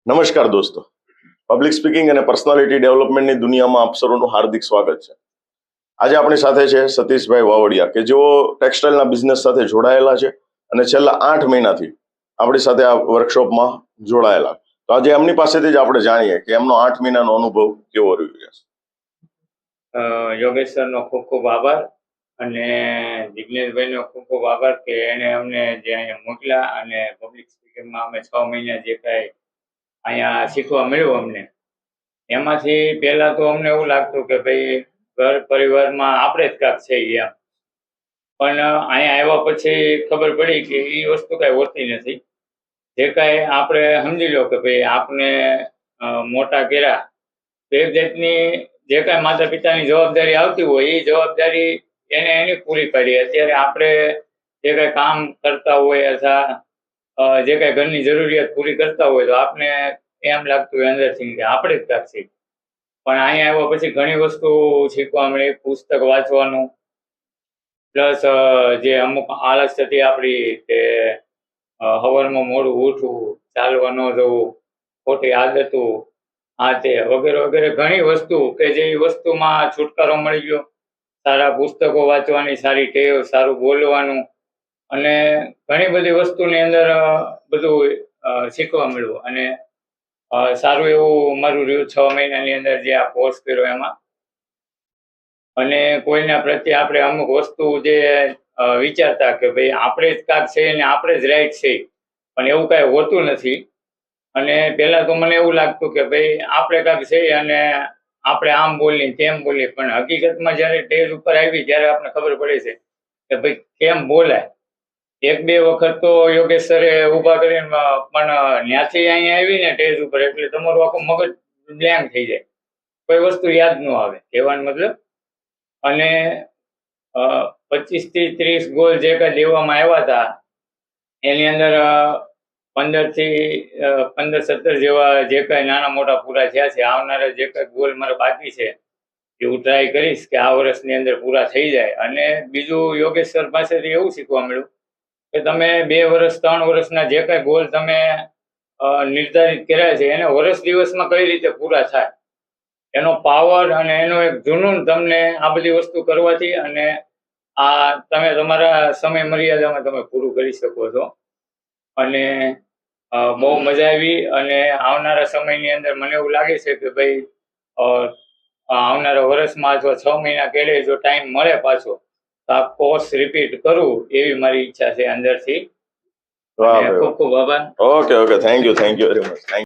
નમસ્કાર દોસ્તો, public speaking અને પર્સનાલિટી ડેવલપમેન્ટની દુનિયામાં આપ સૌનું હાર્દિક સ્વાગત છે. આજે આપણી સાથે છે સતીશભાઈ વાવડિયા કે જેઓ ટેક્સટાઇલના બિઝનેસ સાથે જોડાયેલા છે અને છેલ્લા 8 મહિનાથી આપણી સાથે આ વર્કશોપમાં જોડાયેલા. તો આજે એમની પાસેથી જ આપણે જાણીએ કે એમનો 8 મહિનાનો અનુભવ કેવો રહ્યો છે. યોગેશ સરનો ખૂબ ખૂબ આભાર અને જિજ્ઞેશભાઈનો ખૂબ ખૂબ આભાર કે એને અમને જે અહીંયા મોકલ્યા અને પબ્લિક સ્પીકિંગમાં અમે 6 મહિના જે કાંઈ અહીંયા શીખવા મળ્યું અમને, એમાંથી પહેલા તો અમને એવું લાગતું કે ભાઈ ઘર પરિવારમાં આપણે જ કાંક છે એમ, પણ અહીંયા આવ્યા પછી ખબર પડી કે એ વસ્તુ કાંઈ હોતી નથી. જે કાંઈ આપણે સમજી લો કે ભાઈ આપને મોટા કર્યા તો એક જાતની જે કાંઈ માતા પિતાની જવાબદારી આવતી હોય એ જવાબદારી એને એની પૂરી પાડી. અત્યારે આપણે જે કાંઈ કામ કરતા હોય અથવા જે કાંઈ ઘરની જરૂરિયાત પૂરી કરતા હોય તો આપને એમ લાગતું હોય અંદરથી કે આપણે જ કાંક છીએ. પણ અહીંયા આવ્યા પછી ઘણી વસ્તુ શીખવા મળી. પુસ્તક વાંચવાનું, પ્લસ જે અમુક આળસ હતી આપણી કે સવારમાં મોડું ઉઠવું, ચાલવા ન જવું, ખોટી આદતો, આ તે વગેરે વગેરે ઘણી વસ્તુ કે જે વસ્તુમાં છુટકારો મળી ગયો. સારા પુસ્તકો વાંચવાની સારી ટેવ, સારું બોલવાનું અને ઘણી બધી વસ્તુની અંદર બધું શીખવા મળ્યું અને સારું એવું મારું રહ્યું 6 મહિનાની અંદર જે આ કોર્સ કર્યો એમાં. અને કોઈના પ્રત્યે આપણે અમુક વસ્તુ જે વિચારતા કે ભાઈ આપણે જ કાંક છે ને આપણે જ રાઈટ છે, પણ એવું કાંઈ હોતું નથી. અને પહેલા તો મને એવું લાગતું કે ભાઈ આપણે કાંક છે અને આપણે આમ બોલીએ તેમ બોલીએ, પણ હકીકતમાં જ્યારે સ્ટેજ ઉપર આવી ત્યારે આપણે ખબર પડે છે કે ભાઈ કેમ બોલાય. 1-2 વખત તો યોગેશ સરે ઊભા કરીને પણ ત્યાંથી અહીંયા આવીને સ્ટેજ ઉપર એટલે તમારું આખું મગજ બ્લેન્ક થઈ જાય, કોઈ વસ્તુ યાદ ન આવે કહેવાનો મતલબ. અને 25 થી 30 ગોલ જે કાંઈ દેવામાં આવ્યા હતા એની અંદર 15-17 જેવા જે કાંઈ નાના મોટા પૂરા થયા છે. આવનારા જે કાંઈ ગોલ મારા બાકી છે એ હું ટ્રાય કરીશ કે આ વર્ષની અંદર પૂરા થઈ જાય. અને બીજું યોગેશ સર પાસેથી એવું શીખવા મળ્યું કે તમે 2 વર્ષ 3 વર્ષના જે કાંઈ ગોલ તમે નિર્ધારિત કર્યા છે એને વર્ષ દિવસમાં કઈ રીતે પૂરા થાય, એનો પાવર અને એનો એક જુનૂન તમને આ બધી વસ્તુ કરવાથી અને આ તમે તમારા સમય મર્યાદામાં તમે પૂરું કરી શકો છો. અને બહુ મજા આવી. અને આવનારા સમયની અંદર મને એવું લાગે છે કે ભાઈ આવનારા વર્ષમાં અથવા 6 મહિના પહેલે જો ટાઈમ મળે પાછો તો આ કોર્સ રિપીટ કરું એવી મારી ઈચ્છા છે અંદરથી. ખૂબ ખૂબ આભાર. Okay, thank you very much.